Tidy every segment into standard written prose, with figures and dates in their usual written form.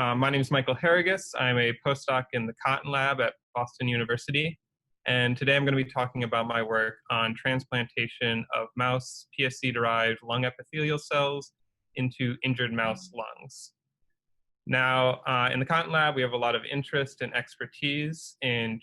My name is Michael Herriges. I'm a postdoc in the Cotton Lab at Boston University. And today I'm going to be talking about my work on transplantation of mouse PSC-derived lung epithelial cells into injured mouse lungs. Now, in the Cotton Lab, we have a lot of interest and expertise in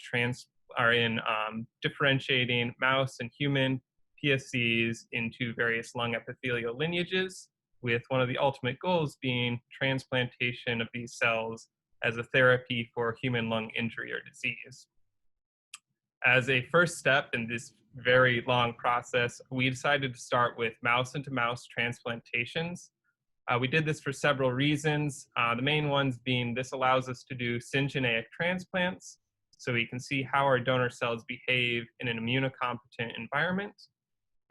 differentiating mouse and human PSCs into various lung epithelial lineages, with one of the ultimate goals being transplantation of these cells as a therapy for human lung injury or disease. As a first step in this very long process, we decided to start with mouse-into-mouse transplantations. We did this for several reasons, the main ones being this allows us to do syngeneic transplants, so we can see how our donor cells behave in an immunocompetent environment.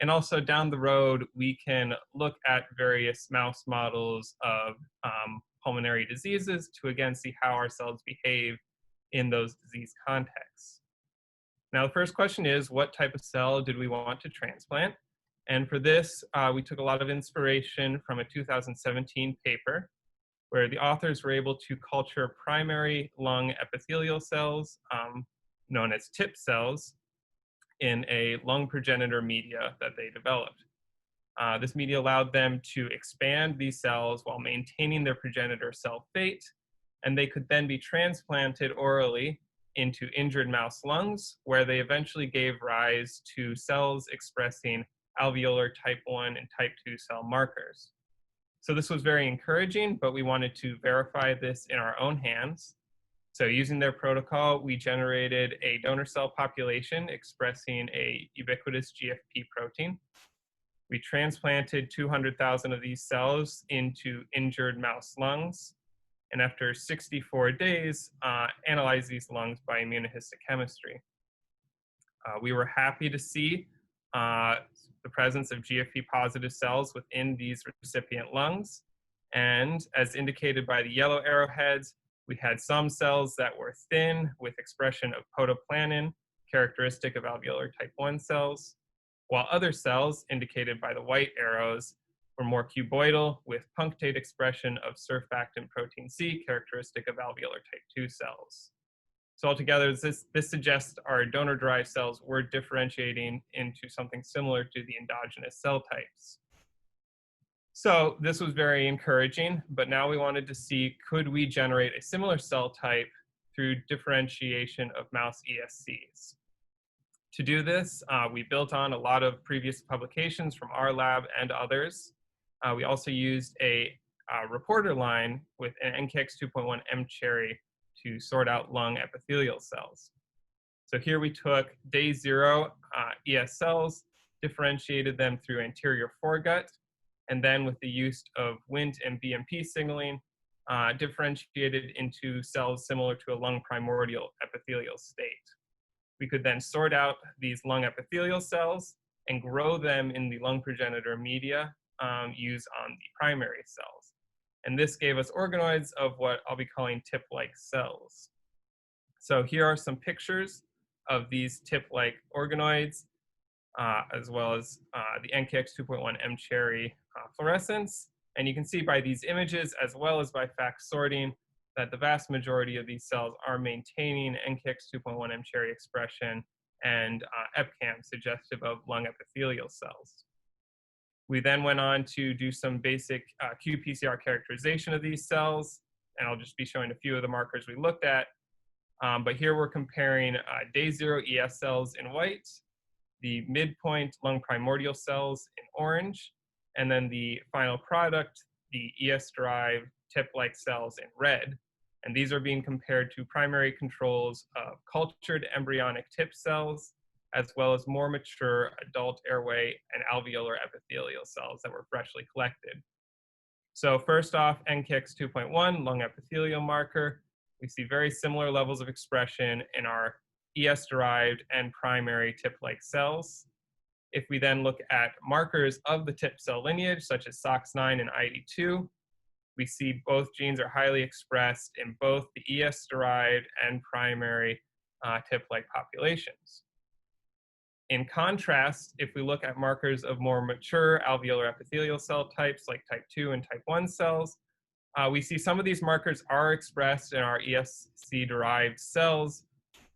And also down the road, we can look at various mouse models of pulmonary diseases to again see how our cells behave in those disease contexts. Now, the first question is, what type of cell did we want to transplant? And for this, we took a lot of inspiration from a 2017 paper where the authors were able to culture primary lung epithelial cells, known as TIP cells, in a lung progenitor media that they developed. This media allowed them to expand these cells while maintaining their progenitor cell fate, and they could then be transplanted orally into injured mouse lungs, where they eventually gave rise to cells expressing alveolar type 1 and type 2 cell markers. So this was very encouraging, but we wanted to verify this in our own hands. So using their protocol, we generated a donor cell population expressing a ubiquitous GFP protein. We transplanted 200,000 of these cells into injured mouse lungs, and after 64 days, analyzed these lungs by immunohistochemistry. We were happy to see the presence of GFP-positive cells within these recipient lungs, and as indicated by the yellow arrowheads, we had some cells that were thin with expression of potoplanin, characteristic of alveolar type 1 cells, while other cells, indicated by the white arrows, were more cuboidal with punctate expression of surfactant protein C, characteristic of alveolar type 2 cells. So altogether, this suggests our donor-derived cells were differentiating into something similar to the endogenous cell types. So this was very encouraging, but now we wanted to see, could we generate a similar cell type through differentiation of mouse ESCs? To do this, we built on a lot of previous publications from our lab and others. We also used a reporter line with an NKX 2.1 mCherry to sort out lung epithelial cells. So here we took day 0 ES cells, differentiated them through anterior foregut, and then with the use of Wnt and BMP signaling, differentiated into cells similar to a lung primordial epithelial state. We could then sort out these lung epithelial cells and grow them in the lung progenitor media used on the primary cells. And this gave us organoids of what I'll be calling tip-like cells. So here are some pictures of these tip-like organoids, as well as the NKX 2.1 mCherry fluorescence. And you can see by these images, as well as by FACS sorting, that the vast majority of these cells are maintaining NKX 2.1 mCherry expression and EpCAM, suggestive of lung epithelial cells. We then went on to do some basic qPCR characterization of these cells, and I'll just be showing a few of the markers we looked at. But here we're comparing day 0 ES cells in white, the midpoint lung primordial cells in orange, and then the final product, the ES-derived tip-like cells in red. And these are being compared to primary controls of cultured embryonic tip cells, as well as more mature adult airway and alveolar epithelial cells that were freshly collected. So first off, NKX 2.1, lung epithelial marker. We see very similar levels of expression in our ES-derived and primary tip-like cells. If we then look at markers of the tip cell lineage, such as SOX9 and ID2, we see both genes are highly expressed in both the ES-derived and primary tip-like populations. In contrast, if we look at markers of more mature alveolar epithelial cell types like type 2 and type 1 cells, We see some of these markers are expressed in our ESC-derived cells,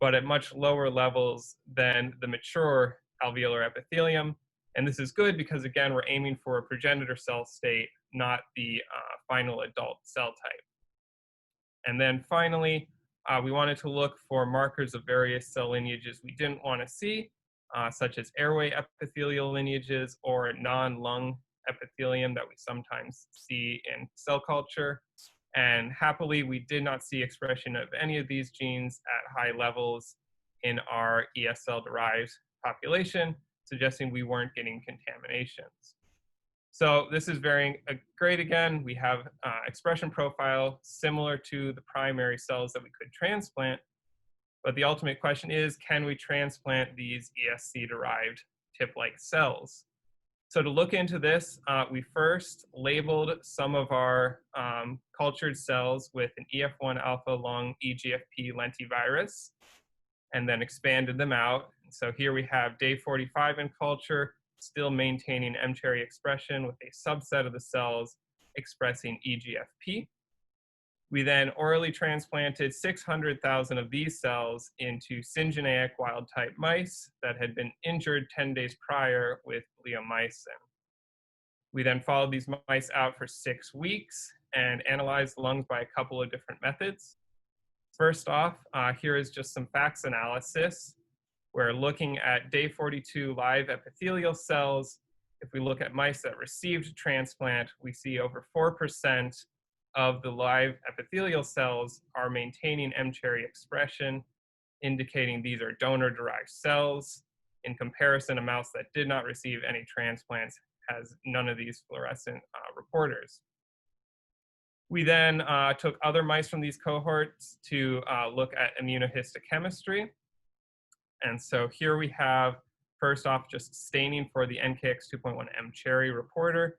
but at much lower levels than the mature alveolar epithelium. And this is good because, again, we're aiming for a progenitor cell state, not the final adult cell type. And then finally, we wanted to look for markers of various cell lineages we didn't want to see, such as airway epithelial lineages or non-lung epithelium that we sometimes see in cell culture. And happily, we did not see expression of any of these genes at high levels in our ESL-derived population, suggesting we weren't getting contaminations. So this is very great. Again, we have expression profile similar to the primary cells that we could transplant. But the ultimate question is, can we transplant these ESC-derived tip-like cells? So to look into this, we first labeled some of our cultured cells with an EF1 alpha lung EGFP lentivirus, and then expanded them out. So here we have day 45 in culture, still maintaining mCherry expression with a subset of the cells expressing EGFP. We then orally transplanted 600,000 of these cells into syngeneic wild-type mice that had been injured 10 days prior with bleomycin. We then followed these mice out for 6 weeks and analyzed lungs by a couple of different methods. First off, here is just some facts analysis. We're looking at day 42 live epithelial cells. If we look at mice that received transplant, we see over 4% of the live epithelial cells are maintaining mCherry expression, indicating these are donor-derived cells. In comparison, a mouse that did not receive any transplants has none of these fluorescent reporters. We then took other mice from these cohorts to look at immunohistochemistry. And so here we have, first off, just staining for the NKX2.1 mCherry reporter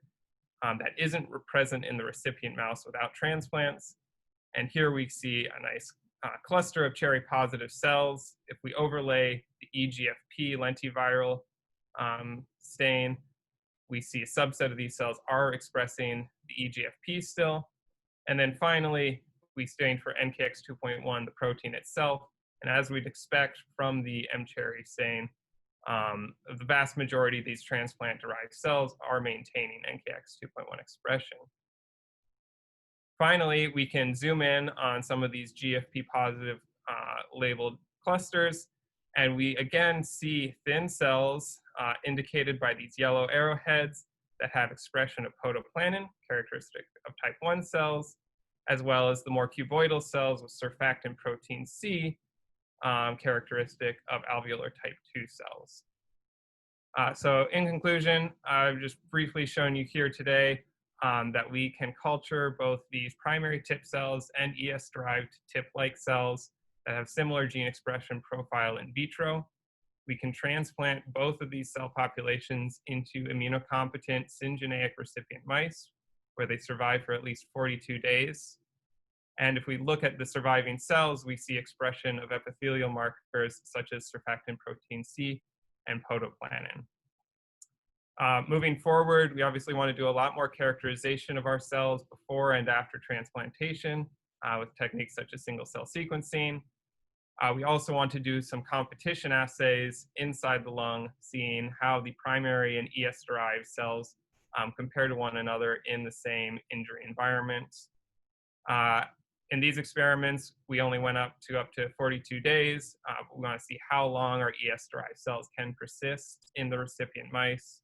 that isn't present in the recipient mouse without transplants. And here we see a nice cluster of cherry-positive cells. If we overlay the EGFP lentiviral stain, we see a subset of these cells are expressing the EGFP still. And then finally, we stained for NKX2.1, the protein itself. And as we'd expect from the mCherry stain, the vast majority of these transplant-derived cells are maintaining NKX2.1 expression. Finally, we can zoom in on some of these GFP-positive labeled clusters, and we again see thin cells indicated by these yellow arrowheads that have expression of podoplanin, characteristic of type 1 cells, as well as the more cuboidal cells with surfactant protein C, characteristic of alveolar type 2 cells. So in conclusion, I've just briefly shown you here today that we can culture both these primary tip cells and ES-derived tip-like cells that have similar gene expression profile in vitro. We can transplant both of these cell populations into immunocompetent syngeneic recipient mice, where they survive for at least 42 days. And if we look at the surviving cells, we see expression of epithelial markers such as surfactant protein C and podoplanin. Moving forward, we obviously want to do a lot more characterization of our cells before and after transplantation with techniques such as single-cell sequencing. We also want to do some competition assays inside the lung, seeing how the primary and ES-derived cells compare to one another in the same injury environment. In these experiments, we only went up to 42 days. We want to see how long our ES-derived cells can persist in the recipient mice.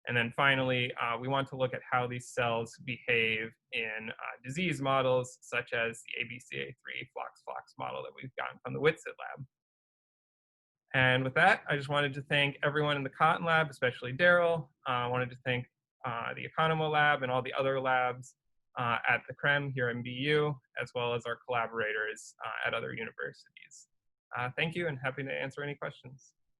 And then finally, we want to look at how these cells behave in disease models, such as the ABCA3 flox model that we've gotten from the Whitsitt lab. And with that, I just wanted to thank everyone in the Cotton lab, especially Daryl. I wanted to thank the Economo lab and all the other labs at the CREM here in BU, as well as our collaborators at other universities. Thank you, and happy to answer any questions.